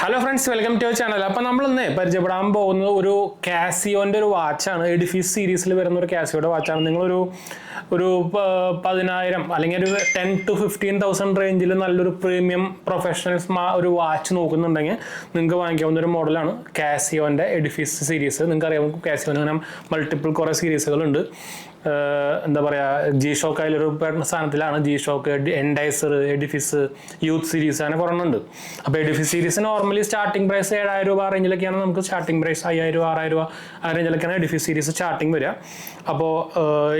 Hello friends, welcome to our channel. അപ്പം നമ്മളിന്ന് പരിചയപ്പെടാൻ പോകുന്നത് ഒരു കാസിയോൻ്റെ ഒരു വാച്ചാണ്. എഡിഫീസ് സീരീസിൽ വരുന്ന ഒരു കാസിയോയുടെ വാച്ചാണ്. നിങ്ങളൊരു 10,000 അല്ലെങ്കിൽ ഒരു 10,000 to 15,000 റേഞ്ചിൽ നല്ലൊരു പ്രീമിയം പ്രൊഫഷണൽസ് ഒരു വാച്ച് നോക്കുന്നുണ്ടെങ്കിൽ നിങ്ങൾക്ക് വാങ്ങിക്കാവുന്ന ഒരു മോഡലാണ് കാസിയോൻ്റെ എഡിഫീസ് സീരീസ്. നിങ്ങൾക്ക് അറിയാം, കാസിയോന് അങ്ങനെ മൾട്ടിപ്പിൾ കുറേ സീരീസുകളുണ്ട്. എന്താ പറയുക, ജി ഷോക്ക് അതിലൊരു സ്ഥാനത്തിലാണ്. G Shock, Enticer, Edifice, youth series അങ്ങനെ കുറേ ഉണ്ട്. അപ്പോൾ Edifice series normally starting price 7,000 രൂപ റേഞ്ചിലൊക്കെയാണ്. നമുക്ക് സ്റ്റാർട്ടിംഗ് പ്രൈസ് 5,000 രൂപ 6,000 രൂപ ആ റേഞ്ചിലൊക്കെയാണ് എഡിഫിസ് സീരീസ് സ്റ്റാർട്ടിങ് വരിക. അപ്പോൾ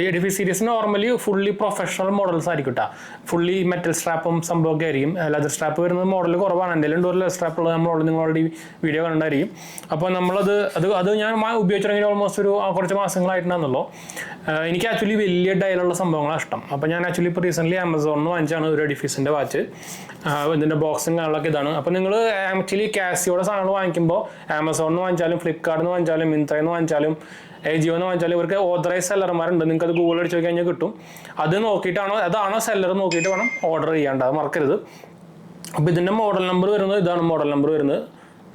Edifice series normally fully professional models ആയിരിക്കും കേട്ടോ. ഫുള്ളി മെറ്റൽ സ്ട്രാപ്പും സംഭവമൊക്കെ ആയിരിക്കും. ലെതർ സ്ട്രാപ്പ് വരുന്നത് മോഡൽ കുറവാണ്. എൻ്റെ ഒരു ലെതർ സ്ട്രാപ്പ് ഉള്ളത് നമ്മൾ നിങ്ങളുടെ വീഡിയോ കണ്ടായിരിക്കും. അപ്പോൾ അത് ഞാൻ ഉപയോഗിച്ചു തുടങ്ങി ഓൾമോസ്റ്റ് ഒരു കുറച്ച് മാസങ്ങളായിട്ടുണ്ടാകുന്നുള്ളൂ. എനിക്ക് ആക്ച്വലി വലിയ ഡയലുള്ള സംഭവങ്ങളാണ് ഇഷ്ടം. അപ്പോൾ ഞാൻ ആക്ച്വലി ഇപ്പോൾ റീസെൻ്റ്ലി ആമസോണിൽ നിന്ന് വാങ്ങിച്ചാണ് ഒരു എഡിഫീസിൻ്റെ വാച്ച്. ഇതിൻ്റെ ബോക്സും കാര്യങ്ങളൊക്കെ ഇതാണ്. അപ്പോൾ നിങ്ങൾ ആക്ച്വലി കാസിയോടെ സാധനങ്ങൾ വാങ്ങിക്കുമ്പോൾ ആമസോണിൽ നിന്ന് വാങ്ങിച്ചാലും ഫ്ലിപ്കാർട്ടിൽ നിന്ന് വാങ്ങിച്ചാലും മിന്ത്രയിൽ നിന്ന് വാങ്ങിച്ചാലും ജിയോ എന്ന് വാങ്ങിച്ചാലും ഇവർക്ക് ഓതറൈസ് സെല്ലർമാരുണ്ട്. നിങ്ങൾക്ക് അത് ഗൂഗിൾ അടിച്ച് കഴിഞ്ഞാൽ കിട്ടും. അത് നോക്കിയിട്ടാണോ അതാണോ സെല്ലർ നോക്കിയിട്ട് വേണം ഓർഡർ ചെയ്യേണ്ടത്, അത് മറക്കരുത്. അപ്പോൾ ഇതിൻ്റെ മോഡൽ നമ്പർ വരുന്നത് ഇതാണ്. മോഡൽ നമ്പർ വരുന്നത്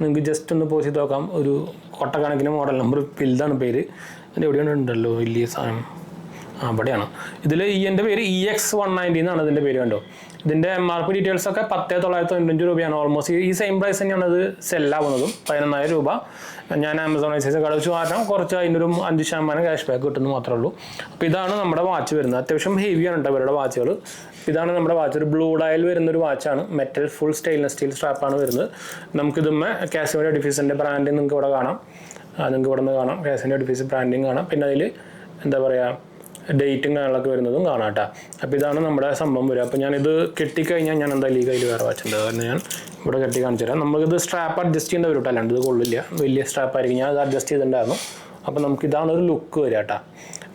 നിങ്ങൾക്ക് ജസ്റ്റ് ഒന്ന് പോസ്റ്റ് ചെയ്ത് നോക്കാം. ഒരു കൊട്ടക്കണക്കിന് മോഡൽ നമ്പർ ഇതാണ് പേര്. അതിൻ്റെ എവിടെയാണ് ഉണ്ടല്ലോ വലിയ സാധനം, അവിടെയാണ്. ഇതിൽ എൻ്റെ പേര് EX190 എന്നാണ് ഇതിൻ്റെ പേര്. കണ്ടോ, ഇതിൻ്റെ MRP ഡീറ്റെയിൽസൊക്കെ 10,995 രൂപയാണ്. ഓൾമോസ്റ്റ് ഈ സെയിം പ്രൈസ് തന്നെയാണ് ഇത് സെല്ലാവുന്നതും, 11,000 രൂപ. ഞാൻ ആമസോൺ ഐസൈസ് കട വെച്ച് മാറ്റാം, കുറച്ച് അതിൻ്റെ ഒരു 5% ക്യാഷ് ബാക്ക് കിട്ടുന്നത് മാത്രമേ ഉള്ളൂ. അപ്പോൾ ഇതാണ് നമ്മുടെ വാച്ച് വരുന്നത്. അത്യാവശ്യം ഹെവിയാണ് കേട്ടോ ഇവരുടെ വാച്ചുകൾ. ഇതാണ് നമ്മുടെ വാച്ച്. ഒരു ബ്ലൂ ഡയൽ വരുന്നൊരു വാച്ചാണ്. മെറ്റൽ ഫുൾ സ്റ്റെയിൻലെസ് സ്റ്റീൽ സ്ട്രാപ്പാണ് വരുന്നത്. നമുക്കിതുമ്മേ കാസിയോയുടെ എഡിഫീസിൻ്റെ ബ്രാൻഡിങ് നിങ്ങൾക്ക് ഇവിടെ കാണാം. നിങ്ങൾക്ക് ഇവിടെ നിന്ന് കാണാം, കാസിയോയുടെ എഡിഫീസ് ബ്രാൻഡിങ് കാണാം. പിന്നെ അതിൽ എന്താ പറയുക, ഡേറ്റും കാര്യങ്ങളൊക്കെ വരുന്നതും കാണാം കേട്ടോ. അപ്പോൾ ഇതാണ് നമ്മുടെ സംഭവം വരിക. അപ്പോൾ ഞാനിത് കെട്ടിക്കഴിഞ്ഞാൽ ഞാൻ എന്തായാലും ഈ കയ്യിൽ വേറെ വാച്ചുണ്ട്, കാരണം ഞാൻ ഇവിടെ കെട്ടി കാണിച്ചു തരാം. നമുക്കിത് സ്ട്രാപ്പ് അഡ്ജസ്റ്റ് ചെയ്യേണ്ട വരും കേട്ടോ, അല്ലാണ്ട് ഇത് കൊള്ളില്ല. വലിയ സ്ട്രാപ്പായിരിക്കും. ഞാൻ അത് അഡ്ജസ്റ്റ് ചെയ്തിട്ടുണ്ടായിരുന്നു. അപ്പോൾ നമുക്കിതാണ് ഒരു ലുക്ക് വരിക കേട്ടോ.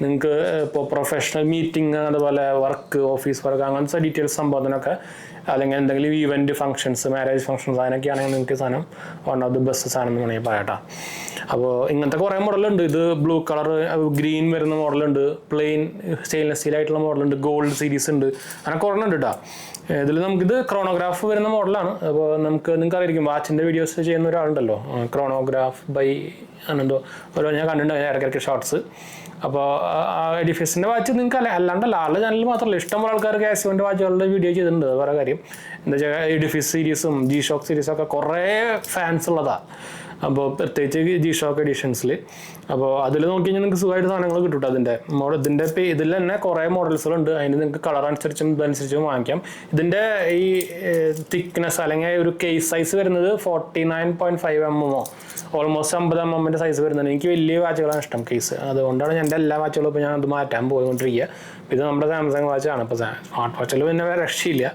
നിങ്ങൾക്ക് ഇപ്പോൾ പ്രൊഫഷണൽ മീറ്റിംഗ്, അതുപോലെ വർക്ക്, ഓഫീസ് വർക്ക്, അങ്ങനത്തെ ഡീറ്റെയിൽസ് സംഭവത്തിനൊക്കെ, അല്ലെങ്കിൽ എന്തെങ്കിലും ഈവൻറ്റ് ഫംഗ്ഷൻസ്, മാരേജ് ഫംഗ്ഷൻസ് അതിനൊക്കെ ആണെങ്കിൽ നിങ്ങൾക്ക് സാധനം വൺ ഓഫ് ദി ബെസ്റ്റ് സാധനം എന്ന് വേണമെങ്കിൽ പറയാം. അപ്പോൾ ഇങ്ങനത്തെ കുറേ മോഡലുണ്ട്. ഇത് ബ്ലൂ കളർ, ഗ്രീൻ വരുന്ന മോഡലുണ്ട്, പ്ലെയിൻ സ്റ്റെയിൻലെസ് സ്റ്റീൽ ആയിട്ടുള്ള മോഡലുണ്ട്, ഗോൾഡ് സീരീസ് ഉണ്ട്, അങ്ങനെ കുറേ ഉണ്ട് കേട്ടോ. ഇതിൽ നമുക്കിത് ക്രോണോഗ്രാഫ് വരുന്ന മോഡലാണ്. അപ്പോൾ നിങ്ങൾക്ക് അറിയായിരിക്കും, വാച്ചിൻ്റെ വീഡിയോസ് ചെയ്യുന്ന ഒരാളുണ്ടല്ലോ, ക്രോണോഗ്രാഫ് ബൈ എന്നെന്തോ ഓരോ ഞാൻ കണ്ടിട്ടുണ്ട് ഇടയ്ക്കിടയ്ക്ക് ഷോർട്സ്. അപ്പോൾ എഡിഫീസിൻ്റെ വാച്ച് നിങ്ങൾക്ക് അല്ലാണ്ടല്ല, ആളുടെ ചാനലിൽ മാത്രമല്ല, ഇഷ്ടംപോലെ ആൾക്കാർ കാസിയോൻ്റെ വാച്ചുകളുടെ വീഡിയോ ചെയ്തിട്ടുണ്ട്. അത് വേറെ കാര്യം. എന്താ വെച്ചാൽ എഡിഫീസ് സീരീസും ജി ഷോക്ക് സീരീസൊക്കെ കുറേ ഫാൻസ് ഉള്ളതാണ്. അപ്പോൾ പ്രത്യേകിച്ച് ജി ഷോക്ക് എഡിഷൻസിൽ. അപ്പോൾ അതിൽ നോക്കി കഴിഞ്ഞാൽ നിങ്ങൾക്ക് സുഖമായിട്ട് സാധനങ്ങൾ കിട്ടും. ഇതിൻ്റെ ഇതിൽ തന്നെ കുറേ മോഡൽസുകളുണ്ട്. അതിന് നിങ്ങൾക്ക് കളർ അനുസരിച്ചും ഇതനുസരിച്ചും വാങ്ങിക്കാം. ഇതിൻ്റെ ഈ തിക്നെസ് അല്ലെങ്കിൽ ഒരു കേസ് സൈസ് വരുന്നത് 49.5 mm, ഓൾമോസ്റ്റ് 50 mm സൈസ് വരുന്നുണ്ട്. എനിക്ക് വലിയ വാച്ചുകളാണ് ഇഷ്ടം കേസ്. അതുകൊണ്ടാണ് എൻ്റെ എല്ലാ വാച്ചുകളും ഇപ്പോൾ ഞാൻ അത് മാറ്റാൻ പോയിക്കൊണ്ടിരിക്കുക. ഇത് നമ്മുടെ സാംസങ് വാച്ചാണ്. ഇപ്പോൾ സ്മാർട്ട് വാച്ചിൽ പിന്നെ വേറെ രക്ഷയില്ല.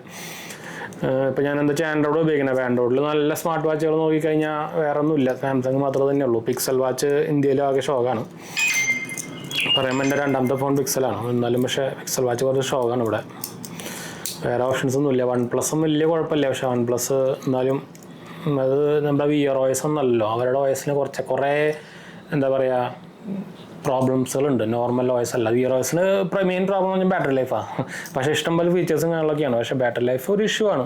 ഇപ്പോൾ ഞാൻ എന്താ വെച്ചാൽ ആൻഡ്രോയിഡ് ഉപയോഗിക്കുന്നത്. ആൻഡ്രോയിഡിൽ നല്ല സ്മാർട്ട് വാച്ചുകൾ നോക്കിക്കഴിഞ്ഞാൽ വേറെ ഒന്നുമില്ല, സാംസങ് മാത്രമേ തന്നെ ഉള്ളൂ. പിക്സൽ വാച്ച് ഇന്ത്യയിൽ ആകെ ഷോക്കാണ്. പറയുമ്പോൾ എൻ്റെ രണ്ടാമത്തെ ഫോൺ പിക്സലാണ്, എന്നാലും പക്ഷേ പിക്സൽ വാച്ച് കുറച്ച് ഷോക്കാണ് ഇവിടെ. വേറെ ഓപ്ഷൻസ് ഒന്നുമില്ല. OnePlus വലിയ കുഴപ്പമില്ല, പക്ഷേ OnePlus എന്നാലും അത് നമ്മുടെ വിയർ OS ഒന്നല്ലല്ലോ. അവരുടെ OSന് കുറേ എന്താ പറയുക പ്രോബ്ലംസുകളുണ്ട്. നോർമൽ OS അല്ല. വിയർ OSന് മെയിൻ പ്രോബ്ലം എന്ന് പറഞ്ഞാൽ ബാറ്ററി ലൈഫാണ്. പക്ഷേ ഇഷ്ടംപോലെ ഫീച്ചേഴ്സും കാര്യങ്ങളൊക്കെയാണ്, പക്ഷേ ബാറ്ററി ലൈഫ് ഒരു ഇഷ്യൂ ആണ്.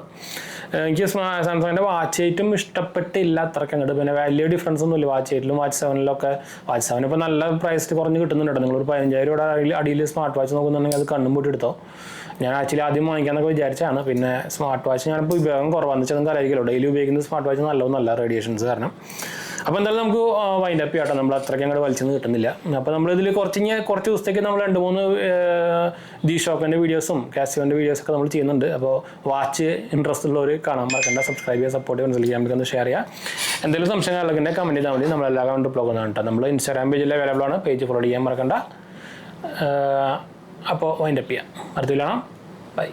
എനിക്ക് സാംസങ്ങിൻ്റെ വാച്ച് 8 ഇഷ്ടപ്പെട്ടില്ല അത്രയ്ക്ക് അങ്ങോട്ട്. പിന്നെ വലിയ ഡിഫറൻസ് ഒന്നുമില്ല വാച്ച് 8ലും വാച്ച് 7ലൊക്കെ. വാച്ച് 7 ഇപ്പോൾ നല്ല പ്രൈസ് കുറഞ്ഞ് കിട്ടുന്നുണ്ട്. നിങ്ങളൊരു 15,000 രൂപയുടെ അടിയിൽ സ്മാർട്ട് വാച്ച് നോക്കുന്നുണ്ടെങ്കിൽ അത് കണ്ണും പൂട്ടി എടുത്തോ. ഞാൻ ആക്ച്വലി ആദ്യം വാങ്ങിക്കാമെന്നൊക്കെ വിചാരിച്ചാണ്. പിന്നെ സ്മാർട്ട് വാച്ച് ഞാനിപ്പോൾ ഉപയോഗം കുറവാണെന്ന് വെച്ചാൽ നിങ്ങൾക്ക് അറിയില്ലല്ലോ, ഡെയിലി ഉപയോഗിക്കുന്ന സ്മാർട്ട് വാച്ച് നല്ലതൊന്നല്ല, റേഡിയേഷൻസ് കാരണം. അപ്പോൾ എന്തായാലും നമുക്ക് വൈൻഡ് അപ്പ് ചെയ്യട്ടെ. നമ്മൾ അത്രയ്ക്ക് അങ്ങോട്ട് വലിച്ചൊന്നും കിട്ടുന്നില്ല. അപ്പോൾ നമ്മളിതിൽ കുറച്ച് ദിവസത്തേക്ക് നമ്മൾ 2-3 ജി ഷോക്കിൻ്റെ വീഡിയോസും കാസിയോൻ്റെ വീഡിയോസൊക്കെ നമ്മൾ ചെയ്യുന്നുണ്ട്. അപ്പോൾ വാച്ച് ഇൻട്രസ്റ്റ് ഉള്ളവർ കാണാൻ മറക്കണ്ട, സബ്സ്ക്രൈബ് ചെയ്യുക, സപ്പോർട്ട് ചെയ്യുക, മനസ്സിലാക്കി നമുക്കൊന്ന് ഷെയർ ചെയ്യുക. എന്തെങ്കിലും സംശയങ്ങളൊക്കെ കമൻറ്റ് ചെയ്താൽ മതി. നമ്മളെല്ലാ കമൻറ്റ് ബ്ലോഗ് ഒന്നാണ് കേട്ടോ. നമ്മൾ ഇൻസ്റ്റാഗ്രാം പേജിൽ അവൈലബിൾ ആണ്, പേജ് ഫോളോ ചെയ്യാൻ മറക്കണ്ട. അപ്പോൾ വൈൻഡ് അപ്പ് ചെയ്യാം. അടുത്ത കാണാം. ബൈ.